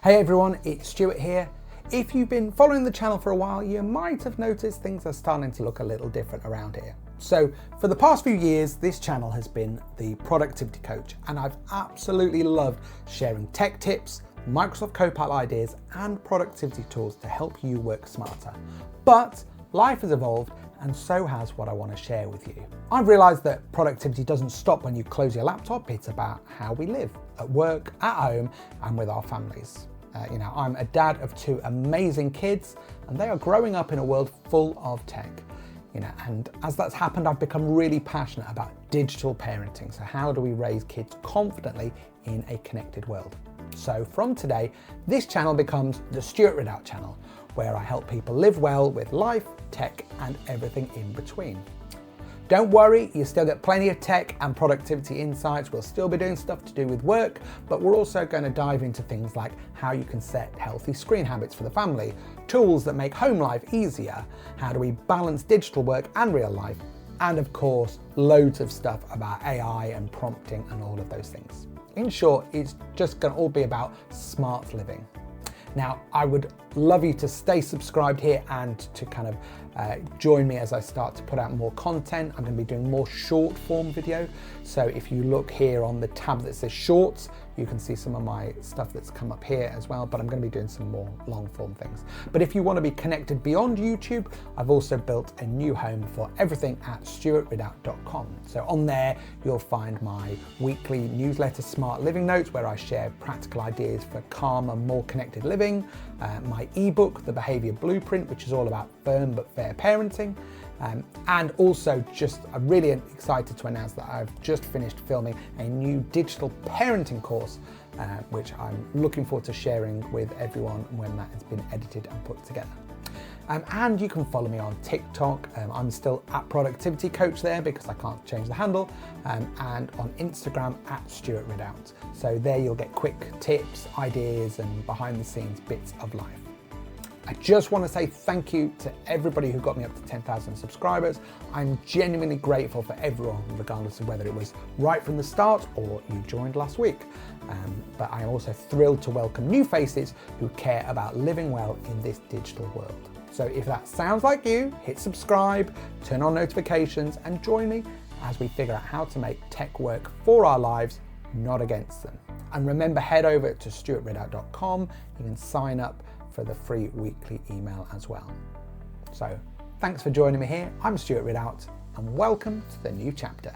Hey everyone, it's Stuart here. If you've been following the channel for a while, you might have noticed things are starting to look a little different around here. So for the past few years, this channel has been the productivity coach, and I've absolutely loved sharing tech tips, Microsoft Copilot ideas, and productivity tools to help you work smarter. But life has evolved, and so has what I want to share with you. I've realized that productivity doesn't stop when you close your laptop. It's about how we live at work, at home, and with our families. I'm a dad of two amazing kids, and they are growing up in a world full of tech. And as that's happened, I've become really passionate about digital parenting. So how do we raise kids confidently in a connected world? So from today, this channel becomes the Stuart Ridout channel, where I help people live well with life, tech, and everything in between. Don't worry, you still get plenty of tech and productivity insights. We'll still be doing stuff to do with work, but we're also going to dive into things like how you can set healthy screen habits for the family, tools that make home life easier, how do we balance digital work and real life, and of course, loads of stuff about AI and prompting and all of those things. In short, it's just going to all be about smart living. Now, I would love you to stay subscribed here and to kind of join me as I start to put out more content. I'm going to be doing more short form video. So if you look here on the tab that says shorts, you can see some of my stuff that's come up here as well, but I'm going to be doing some more long form things. But if you want to be connected beyond YouTube, I've also built a new home for everything at stuartridout.com. So on there, you'll find my weekly newsletter, Smart Living Notes, where I share practical ideas for calmer, more connected living, my eBook, The Behaviour Blueprint, which is all about firm but fair parenting. And also I'm really excited to announce that I've just finished filming a new digital parenting course, which I'm looking forward to sharing with everyone when that has been edited and put together. And you can follow me on TikTok. I'm still at Productivity Coach there because I can't change the handle, and on Instagram at Stuart Ridout. So there you'll get quick tips, ideas, and behind the scenes bits of life. I just want to say thank you to everybody who got me up to 10,000 subscribers. I'm genuinely grateful for everyone, regardless of whether it was right from the start or you joined last week. But I'm also thrilled to welcome new faces who care about living well in this digital world. So if that sounds like you, hit subscribe, turn on notifications, and join me as we figure out how to make tech work for our lives, not against them. And remember, head over to stuartridout.com. You can sign up for the free weekly email as well. So thanks for joining me here. I'm Stuart Ridout, and welcome to the new chapter.